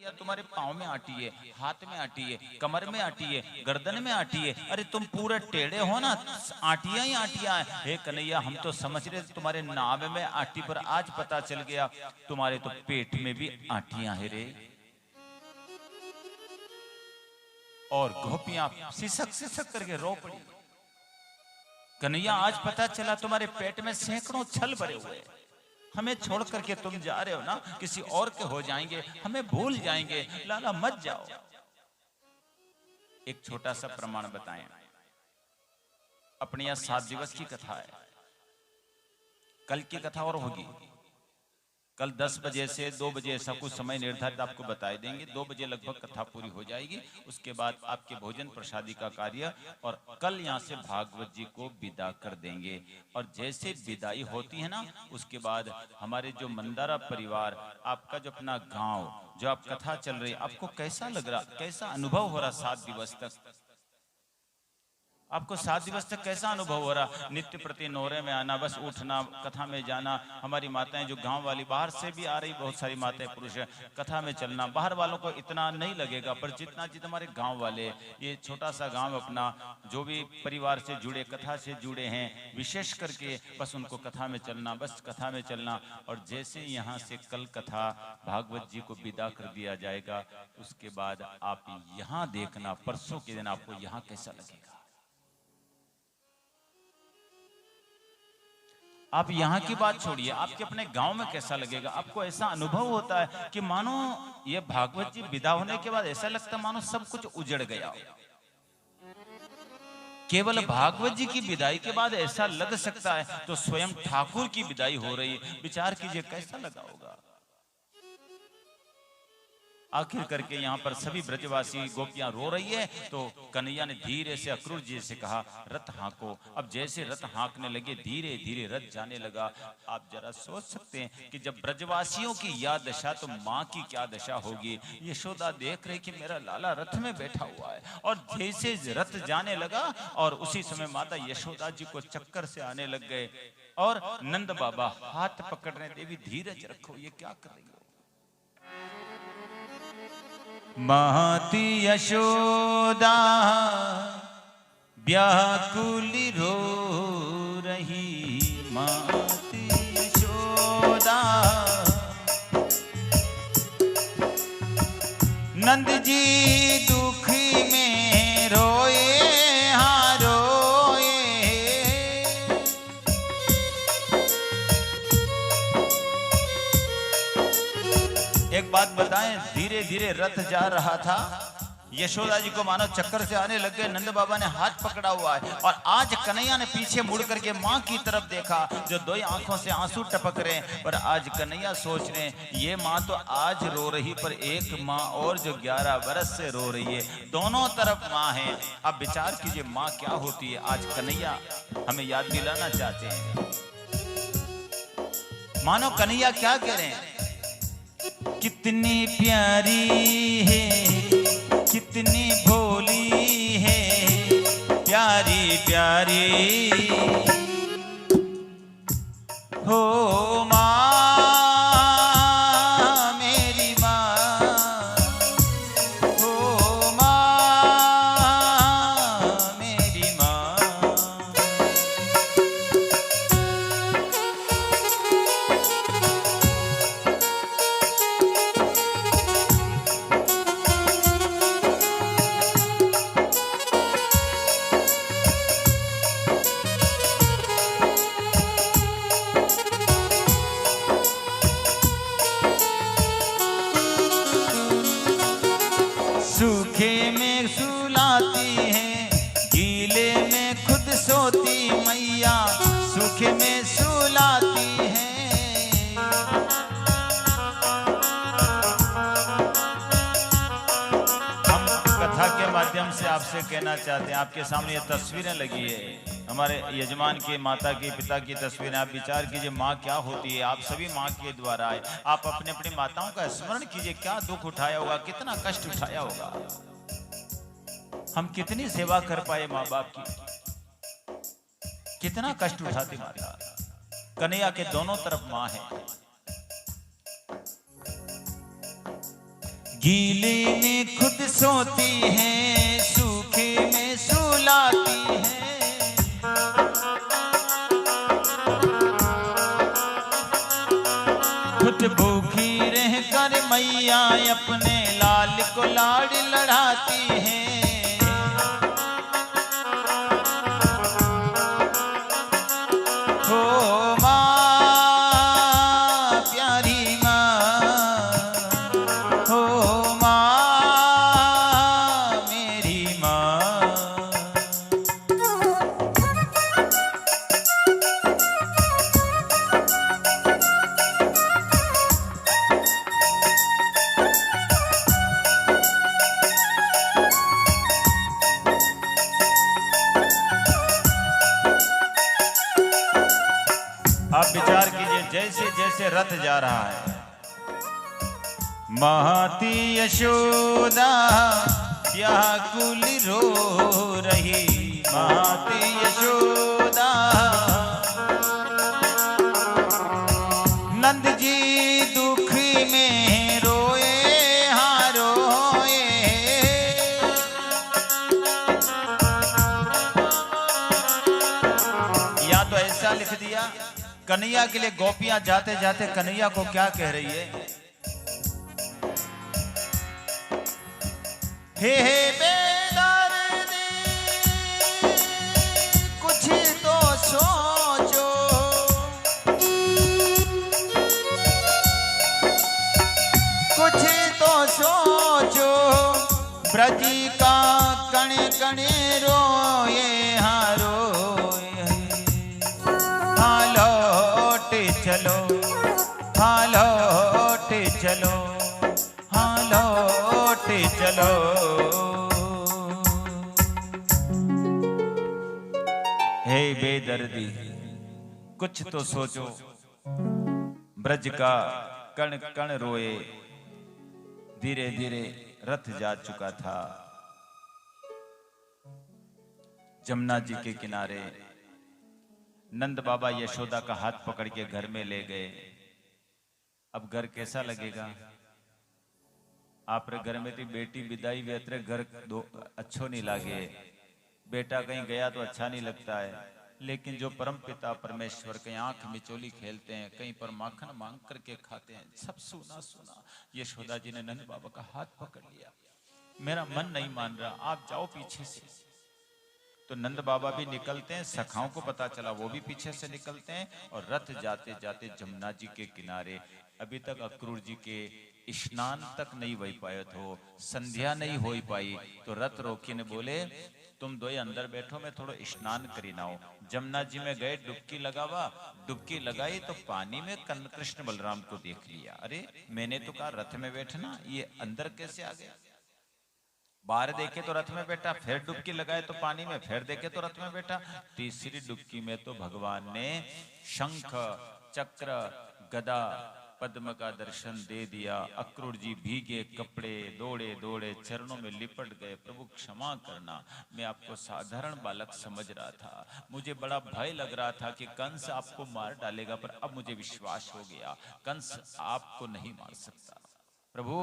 या तुम्हारे पाँव में आटी है, हाथ में आटी है, कमर में आटी है, गर्दन में आटी है, अरे तुम पूरे टेढ़े हो ना, आटियां ही आटियां है। हे कन्हैया, हम तो समझ रहे थे तुम्हारे नाभ में आटी, पर आज पता चल गया तुम्हारे तो पेट में भी आटियां है रे। और गोपियां सिसक सिसक करके रो पड़ी। कन्हैया, आज पता चला तुम्हारे पेट में सैकड़ों छल भरे हुए, हमें छोड़ करके तुम जा रहे हो ना, किसी और के हो जाएंगे, हमें भूल जाएंगे, लाला मत जाओ। एक छोटा सा प्रमाण बताएं। अपने यहां 7 दिवस की कथा है, कल की कथा और होगी। कल 10 बजे से 2 बजे ऐसा कुछ समय निर्धारित आपको बताए देंगे। 2 बजे लगभग कथा पूरी हो जाएगी। उसके बाद आपके भोजन प्रसादी का कार्य, और कल यहाँ से भागवत जी को विदा कर देंगे। और जैसे विदाई होती है ना, उसके बाद हमारे जो मंदारा परिवार, आपका जो अपना गांव, जो आप कथा चल रही, आपको कैसा लग रहा, कैसा अनुभव हो रहा 7 दिवस तक? आपको 7 दिवस तक कैसा अनुभव हो रहा? नित्य प्रति नोरे में आना, बस उठना, कथा में जाना। हमारी माताएं जो गांव वाली, बाहर से भी आ रही बहुत सारी माताएं पुरुष, कथा में चलना। बाहर वालों को इतना नहीं लगेगा, पर जितना हमारे गांव वाले, ये छोटा सा गांव अपना, जो भी परिवार से जुड़े, कथा से जुड़े हैं, विशेष करके बस उनको कथा में चलना, बस कथा में चलना। और जैसे यहाँ से कल कथा भागवत जी को विदा कर दिया जाएगा, उसके बाद आप यहाँ देखना, परसों के दिन आपको यहाँ कैसा लगेगा। आप यहाँ की बात छोड़िए, आपके अपने गांव में कैसा लगेगा। आपको ऐसा अनुभव होता है कि मानो ये भागवत जी विदा होने के बाद ऐसा लगता है मानो सब कुछ उजड़ गया। केवल भागवत जी की विदाई के बाद ऐसा लग सकता है, तो स्वयं ठाकुर की विदाई हो रही है, विचार कीजिए कैसा लगा होगा। आखिर करके यहाँ पर सभी ब्रजवासी गोपियां रो रही है, तो कन्हैया ने धीरे से अक्रूर जी से कहा, रथ हाँको। अब जैसे रथ हाँकने लगे, धीरे धीरे रथ जाने लगा। आप जरा सोच सकते हैं कि जब ब्रजवासियों की यह दशा, तो माँ की क्या दशा होगी। यशोदा देख रही कि मेरा लाला रथ में बैठा हुआ है, और जैसे रथ जाने लगा, और उसी समय माता यशोदा जी को चक्कर से आने लग गए। और नंद बाबा हाथ पकड़ रहे, देवी धीरज रखो, ये क्या कर रही हो। महती यशोदा व्याकुल रो रही, महती यशोदा। नंद जी दुखी में रोए, हाँ रोए। एक बात बताएं, धीरे धीरे रथ जा रहा था, यशोदा जी को मानो चक्कर से आने लग गए। नंद बाबा ने हाथ पकड़ा हुआ है, और आज कन्हैया ने पीछे मुड़ करके माँ की तरफ देखा, जो 2 आंखों से आंसू टपक रहे हैं। पर आज कन्हैया सोच रहे हैं, ये माँ तो आज रो रही, पर एक माँ और जो 11 बरस से रो रही है, दोनों तरफ माँ है। अब विचार कीजिए माँ क्या होती है। आज कन्हैया हमें याद दिलाना चाहते हैं। मानो कन्हैया क्या कह रहे हैं, कितनी प्यारी है, कितनी भोली है, प्यारी प्यारी हो माँ, मेरी माँ हो माँ, मेरी माँ। सूखे में सुलाती है, गीले में खुद सोती मैया, सूखे में सुलाती है। हम कथा के माध्यम से आपसे कहना चाहते हैं, आपके सामने ये तस्वीरें लगी है, हमारे यजमान की, माता की, पिता की तस्वीरें। आप विचार कीजिए माँ क्या होती है। आप सभी माँ के द्वारा आए, आप अपने अपनी माताओं का स्मरण कीजिए, क्या दुख उठाया होगा, कितना कष्ट उठाया होगा। हम कितनी सेवा कर पाए माँ बाप की, कितना कष्ट उठाती माता। कन्हैया के दोनों तरफ माँ है। गीले में खुद सोती है, सूखे में सुलाती है। खुद भूखी रह कर मैया अपने लाल को लाड़ लड़ाती है। आप विचार कीजिए, जैसे जैसे रथ जा रहा है, महती यशोदा व्याकुल रो रही, महती यशोदा। नंद जी दुख में रोए, हाँ रोए। या तो ऐसा लिख दिया, कन्हैया के लिए गोपियां जाते जाते कन्हैया को क्या कह रही है, हे बेदर्दी कुछ तो सोचो, कुछ तो सोचो। ब्रज का कण कण रोए, हाँ रोए। हाँ लौट चलो, हाँ लौट चलो, हाँ लौट चलो। हे बेदर्दी कुछ तो सोचो, ब्रज का कण कण रोए। धीरे धीरे रथ जा चुका था, जमुना जी के किनारे नंद बाबा यशोदा का हाथ पकड़ के घर में ले गए। अब घर कैसा लगेगा? आप घर में थी बेटी विदाई वेतरे घर दो अच्छो नहीं लागे, बेटा कहीं गया तो अच्छा नहीं लगता है। लेकिन जो परम पिता परमेश्वर के आंख मिचोली खेलते हैं, कहीं पर माखन मांग करके खाते हैं, सब सुना सुना। यशोदा जी ने नंद बाबा का हाथ पकड़ लिया, मेरा मन नहीं मान रहा, आप जाओ पीछे से। तो नंद बाबा भी निकलते हैं, सखाओं को पता चला, वो भी पीछे से निकलते हैं और रथ जाते जाते जमुना जी के किनारे। अभी तक अक्रूर जी के स्नान तक नहीं हो पाए तो, संध्या नहीं हो पाई, तो रथ रोकी ने बोले तुम दो अंदर बैठो, मैं थोड़ा स्नान करी ना हो। जमुना जी में गए, डुबकी लगावा, डुबकी लगाई तो पानी में कृष्ण बलराम को देख लिया। अरे मैंने तो कहा रथ में बैठना, ये अंदर कैसे आ गया? बाहर देखे तो रथ में बैठा, फिर डुबकी लगाए तो पानी में, फिर देखे तो रथ में बैठा। तीसरी डुबकी में तो भगवान ने शंख चक्र गदा पद्म का दर्शन दे दिया। अक्रूर जी भीगे कपड़े दौड़े दौड़े चरणों में लिपट गए, प्रभु क्षमा करना, मैं आपको साधारण बालक समझ रहा था, मुझे बड़ा भय लग रहा था कि कंस आपको मार डालेगा, पर अब मुझे विश्वास हो गया कंस आपको नहीं मार सकता। प्रभु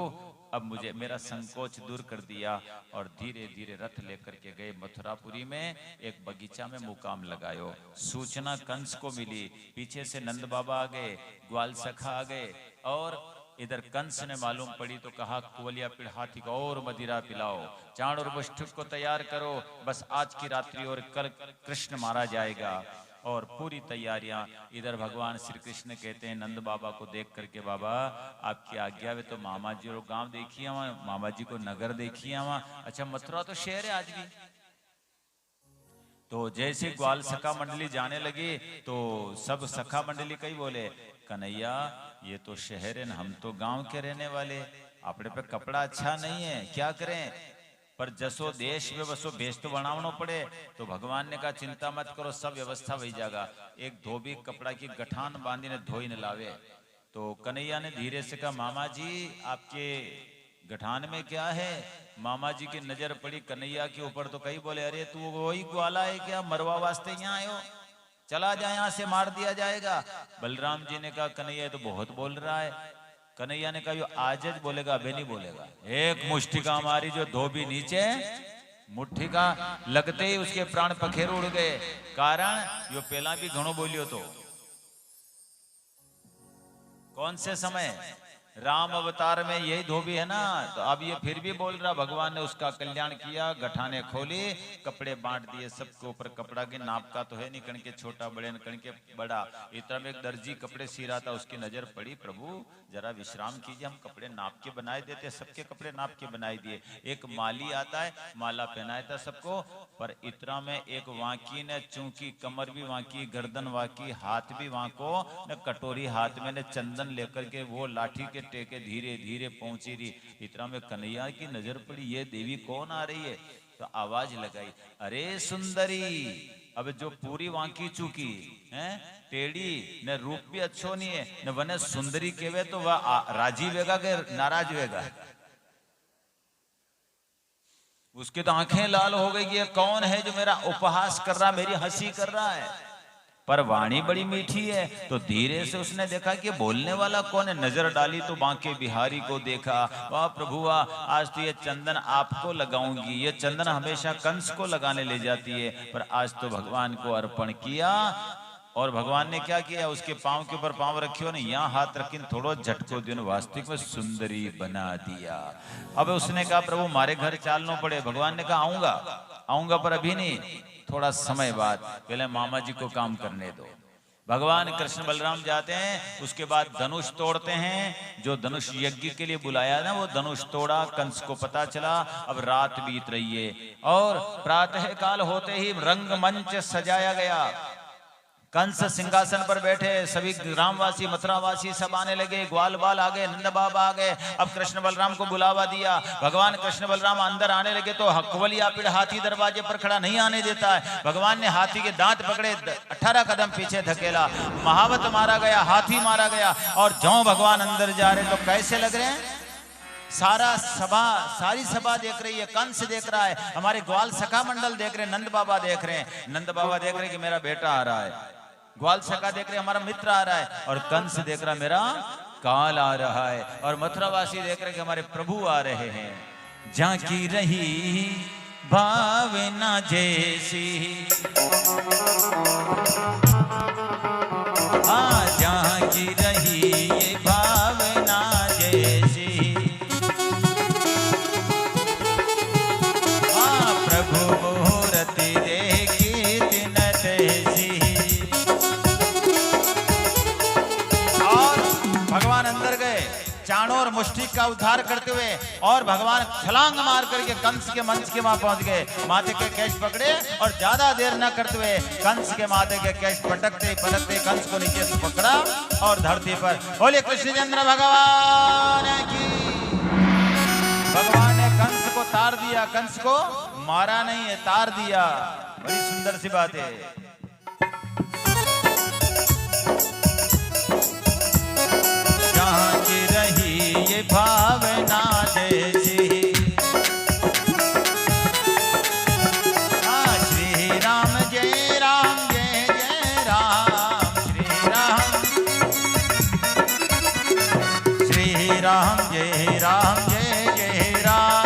अब मुझे मेरा संकोच दूर कर दिया। और धीरे धीरे रथ लेकर के गए मथुरापुरी में, एक बगीचा में मुकाम लगायो। सूचना कंस को मिली, पीछे से नंद बाबा आ गए, ग्वाल सखा आ गए, और इधर कंस ने मालूम पड़ी तो कहा कुवलिया पिड़ हाथी को और मदिरा पिलाओ, चाण और बुष्ठुक को तैयार करो, बस आज की रात्रि और कल कृष्ण मारा जाएगा। और पूरी तैयारियां। इधर भगवान श्री कृष्ण कहते हैं नंद बाबा को देख करके, बाबा आपकी आज्ञा में तो मामा जी और गांव देखिए, मामा जी को नगर देखिए वहां। अच्छा मथुरा तो शहर है आज भी। तो जैसे ग्वाल सखा मंडली जाने लगी तो सब सखा मंडली कई बोले कन्हैया ये तो शहर है, हम तो गांव के रहने वाले, अपने पे कपड़ा अच्छा नहीं है, क्या करें? पर जसो देश में बसो भेष तो बनावनो पड़े। तो भगवान ने कहा चिंता मत करो, सब व्यवस्था वही जाएगा। एक धोबी कपड़ा की गठान बांधी ने धोई न लावे। तो कन्हैया ने धीरे से कहा मामा जी आपके गठान में क्या है? मामा जी की नजर पड़ी कन्हैया के ऊपर तो कई बोले अरे तू वही ग्वाला है क्या, मरवा वास्ते यहाँ आयो, चला जाए यहाँ से मार दिया जाएगा। बलराम जी ने कहा कन्हैया तो बहुत बोल रहा है। कन्हैया ने कहा यो आज बोलेगा, अभी नहीं बोलेगा। एक मुष्टिका मारी जो धोबी नीचे, मुट्ठी का लगते ही उसके प्राण पखेरु उड़ गए। कारण यो पहला भी घणो बोलियो तो कौन से समय राम अवतार में यही धोबी है ना, तो अब ये फिर भी बोल रहा। भगवान ने उसका कल्याण किया, गठाने खोली, कपड़े बांट दिए सबके ऊपर। कपड़ा की नाप का तो है नहीं, कण के छोटा बड़े कण के बड़ा। इतना में एक दर्जी कपड़े सी रहा था, उसकी नजर पड़ी, प्रभु जरा विश्राम कीजिए, हम कपड़े नाप के बनाए देते। सबके कपड़े नाप के बनाए दिए। एक माली आता है, माला पहनाया था सबको, पर इतना में एक वाकी ने चूंकि कमर भी वाकी, गर्दन वाकी, हाथ भी वाको, न कटोरी हाथ में, ने चंदन लेकर के वो लाठी के टेके धीरे धीरे पहुंची रही। इतना में कन्हैया की नजर पड़ी, ये देवी कौन आ रही है? तो आवाज लगाई, अरे सुंदरी। अब जो पूरी वांकी चुकी है, टेढ़ी न रूप भी अच्छो नहीं है, न वने सुंदरी केवे तो वह राजी वेगा के नाराज वेगा। उसकी तो आंखें लाल हो गई, ये कौन है जो मेरा उपहास कर रहा, मेरी हंसी कर रहा है? पर वाणी बड़ी मीठी है। तो धीरे से उसने देखा कि बोलने वाला कौन है। नजर डाली तो बांके बिहारी को देखा। वाह प्रभु वाह, आज तो ये चंदन आपको लगाऊंगी। ये चंदन हमेशा कंस को लगाने ले जाती है, पर आज तो भगवान को अर्पण किया। और भगवान ने क्या किया, उसके पांव के ऊपर पांव रखियो ने, यहाँ हाथ रखी, थोड़ो झटको दियो, वास्तविक में सुंदरी बना दिया। अब उसने कहा प्रभु मारे घर चालना पड़े। भगवान ने कहा आऊंगा आऊंगा, पर अभी नहीं, थोड़ा समय बाद, पहले मामा जी को काम करने दो। भगवान कृष्ण बलराम जाते हैं, उसके बाद धनुष तोड़ते हैं। जो धनुष यज्ञ के लिए बुलाया ना, वो धनुष तोड़ा। कंस को पता चला, अब रात बीत रही है और प्रातः काल होते ही रंगमंच सजाया गया। कंस सिंहासन पर बैठे, सभी ग्रामवासी मथुरावासी सब आने लगे, ग्वाल बाल आ गए, नंद बाबा आ गए। अब कृष्ण बलराम को बुलावा दिया। भगवान कृष्ण बलराम अंदर आने लगे तो हकवलिया पीड़ हाथी दरवाजे पर खड़ा नहीं आने देता है। भगवान ने हाथी के दांत पकड़े, 18 कदम पीछे धकेला, महावत मारा गया, हाथी मारा गया। और जो भगवान अंदर जा रहे तो कैसे लग रहे हैं? सारी सभा देख रही है, कंस देख रहा है, हमारे ग्वाल सखा मंडल देख रहे हैं, नंद बाबा देख रहे हैं। नंद बाबा देख रहे हैं कि मेरा बेटा आ रहा है, ग्वाल सखा देख रहे हमारा मित्र आ रहा है, और कंस देख रहा मेरा काल आ रहा है, और मथुरावासी देख रहे कि हमारे प्रभु आ रहे हैं। झांकी रही भावना जैसी, झांकी रही ये भावना जैसी, प्रभु मूर्ति देखी दिन तैसी। भगवान अंदर गए, चाणों और मुष्टिक का उद्धार करते हुए, और भगवान छलांग मार करके कंस के मंच के वहां पहुंच गए। माथे के केश पकड़े और ज्यादा देर न करते हुए कंस के माथे के केश पटकते पटकते कंस को नीचे से पकड़ा और धरती पर, बोले कृष्णचंद्र भगवान की। भगवान ने कंस को तार दिया, कंस को मारा नहीं है, तार दिया। बड़ी सुंदर सी बात है। झांकी रही ये भावना जैसी, श्री राम जय राम जय जय राम, श्री राम जय राम जय जय राम।